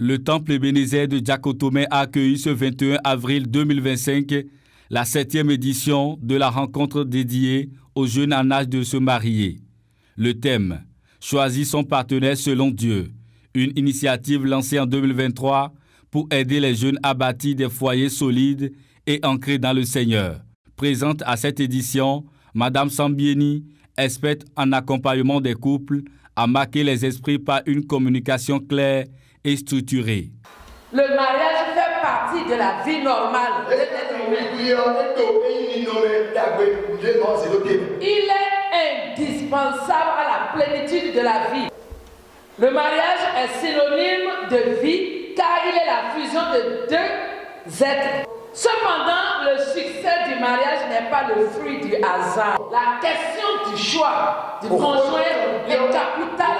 Le temple Ebenezer de Diakotomé a accueilli ce 21 avril 2025 la 7e édition de la rencontre dédiée aux jeunes en âge de se marier. Le thème « Choisis son partenaire selon Dieu », une initiative lancée en 2023 pour aider les jeunes à bâtir des foyers solides et ancrés dans le Seigneur. Présente à cette édition, Madame Sambieni, experte en accompagnement des couples, a marqué les esprits par une communication claire et structurée. Le mariage fait partie de la vie normale de l'être humain. Il est indispensable à la plénitude de la vie. Le mariage est synonyme de vie car il est la fusion de deux êtres. Cependant, le succès du mariage n'est pas le fruit du hasard. La question du choix du conjoint est capitale.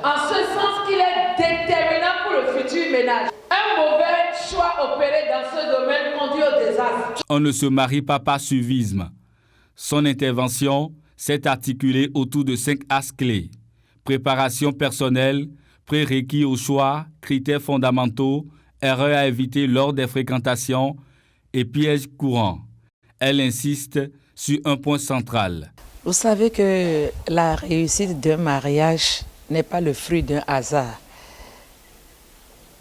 En ce sens qu'il est déterminant pour le futur ménage. Un mauvais choix opéré dans ce domaine conduit au désastre. On ne se marie pas par suivisme. Son intervention s'est articulée autour de 5 axes clés. Préparation personnelle, prérequis au choix, critères fondamentaux, erreurs à éviter lors des fréquentations et pièges courants. Elle insiste sur un point central. Vous savez que la réussite d'un mariage n'est pas le fruit d'un hasard.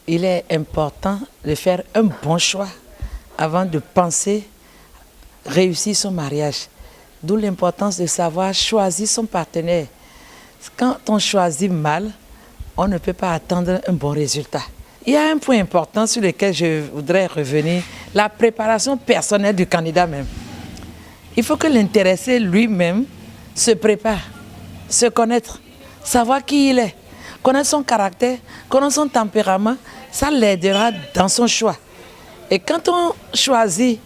Il est important de faire un bon choix avant de penser réussir son mariage. D'où l'importance de savoir choisir son partenaire. Quand on choisit mal, on ne peut pas attendre un bon résultat. Il y a un point important sur lequel je voudrais revenir, la préparation personnelle du candidat même. Il faut que l'intéressé lui-même se prépare, se connaître, savoir qui il est, connaître son caractère, connaître son tempérament, ça l'aidera dans son choix. Et quand on choisit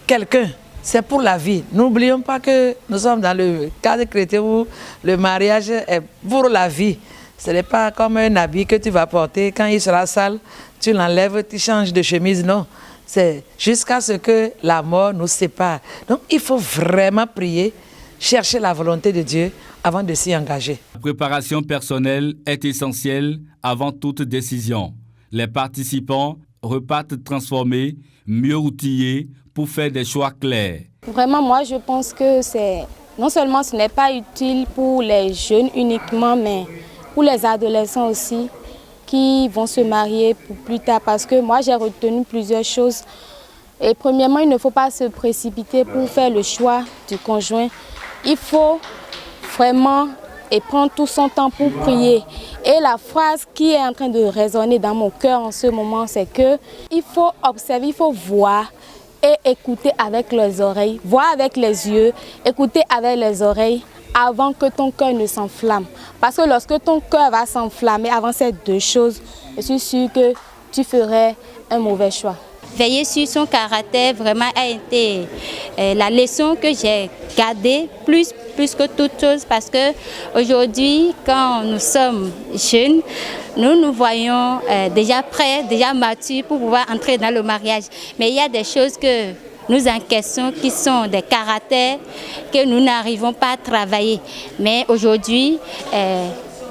quelqu'un, c'est pour la vie. N'oublions pas que nous sommes dans le cadre chrétien où le mariage est pour la vie. Ce n'est pas comme un habit que tu vas porter. Quand il sera sale, tu l'enlèves, tu changes de chemise. Non, c'est jusqu'à ce que la mort nous sépare. Donc il faut vraiment prier, chercher la volonté de Dieu avant de s'y engager. La préparation personnelle est essentielle avant toute décision. Les participants repartent transformés, mieux outillés pour faire des choix clairs. Vraiment, moi je pense que non seulement ce n'est pas utile pour les jeunes uniquement, mais pour les adolescents aussi qui vont se marier pour plus tard, parce que moi j'ai retenu plusieurs choses. Et premièrement, il ne faut pas se précipiter pour faire le choix du conjoint. Il faut vraiment prendre tout son temps pour prier. Et la phrase qui est en train de résonner dans mon cœur en ce moment, c'est qu'il faut observer, il faut voir et écouter avec les oreilles, voir avec les yeux, écouter avec les oreilles, avant que ton cœur ne s'enflamme. Parce que lorsque ton cœur va s'enflammer avant ces deux choses, je suis sûre que tu ferais un mauvais choix. Veiller sur son caractère vraiment a été la leçon que j'ai gardée plus que toute chose, parce que aujourd'hui, quand nous sommes jeunes, nous nous voyons déjà prêts, déjà matures pour pouvoir entrer dans le mariage. Mais il y a des choses que nous encaissons qui sont des caractères que nous n'arrivons pas à travailler. Mais aujourd'hui,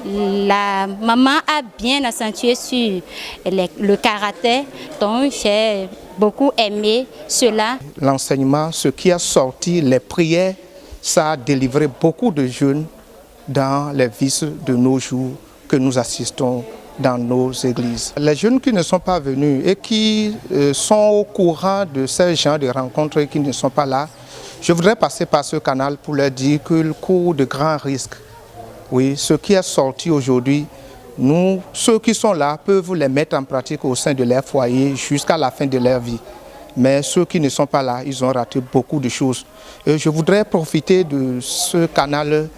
la maman a bien accentué sur le caractère, donc j'ai beaucoup aimé cela. L'enseignement, ce qui a sorti, les prières, ça a délivré beaucoup de jeunes dans les vices de nos jours que nous assistons dans nos églises. Les jeunes qui ne sont pas venus et qui sont au courant de ces gens de rencontres et qui ne sont pas là, je voudrais passer par ce canal pour leur dire qu'ils courent de grands risques. Oui, ce qui est sorti aujourd'hui, nous, ceux qui sont là, peuvent les mettre en pratique au sein de leur foyer jusqu'à la fin de leur vie. Mais ceux qui ne sont pas là, ils ont raté beaucoup de choses. Et je voudrais profiter de ce canal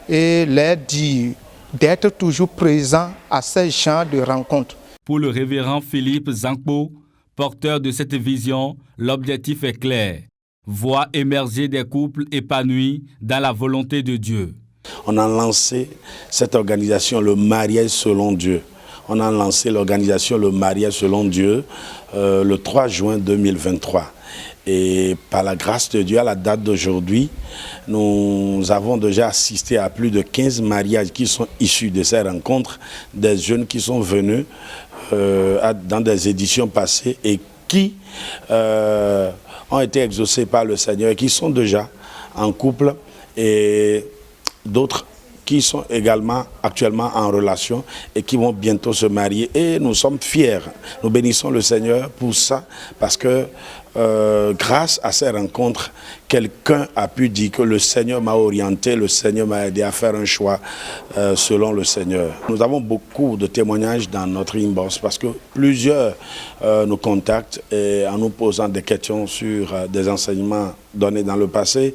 et leur dire d'être toujours présent à ces gens de rencontres. Pour le révérend Philippe Zankpo, porteur de cette vision, l'objectif est clair. Voir émerger des couples épanouis dans la volonté de Dieu. On a lancé cette organisation, le mariage selon Dieu. On a lancé l'organisation Le mariage selon Dieu le 3 juin 2023. Et par la grâce de Dieu, à la date d'aujourd'hui, nous avons déjà assisté à plus de 15 mariages qui sont issus de ces rencontres, des jeunes qui sont venus dans des éditions passées et qui ont été exaucés par le Seigneur et qui sont déjà en couple, et d'autres qui sont également actuellement en relation et qui vont bientôt se marier. Et nous sommes fiers, nous bénissons le Seigneur pour ça, parce que grâce à ces rencontres, quelqu'un a pu dire que le Seigneur m'a orienté, le Seigneur m'a aidé à faire un choix selon le Seigneur. Nous avons beaucoup de témoignages dans notre inbox parce que plusieurs nous contactent et en nous posant des questions sur des enseignements donnés dans le passé,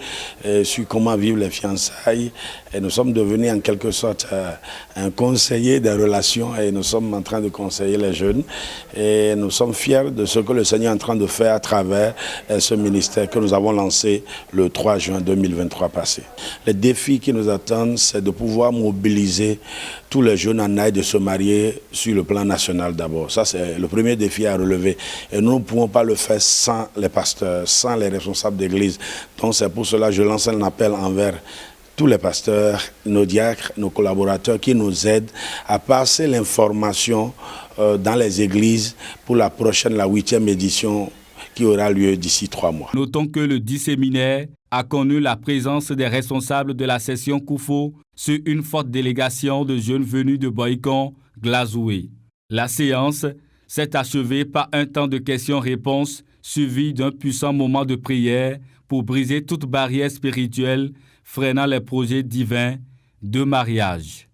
sur comment vivre les fiançailles. Et nous sommes devenus en quelque sorte un conseiller des relations et nous sommes en train de conseiller les jeunes. Et nous sommes fiers de ce que le Seigneur est en train de faire à travers ce ministère que nous avons lancé le 3 juin 2023 passé. Les défis qui nous attendent, c'est de pouvoir mobiliser tous les jeunes en âge de se marier sur le plan national d'abord. Ça, c'est le premier défi à relever. Et nous ne pouvons pas le faire sans les pasteurs, sans les responsables d'église. Donc c'est pour cela que je lance un appel envers tous les pasteurs, nos diacres, nos collaborateurs qui nous aident à passer l'information dans les églises pour la prochaine, la 8e édition qui aura lieu d'ici 3 mois. Notons que le dit séminaire a connu la présence des responsables de la session Koufo sur une forte délégation de jeunes venus de Boycon, Glazoué. La séance s'est achevée par un temps de questions-réponses suivi d'un puissant moment de prière pour briser toute barrière spirituelle freinant les projets divins de mariage.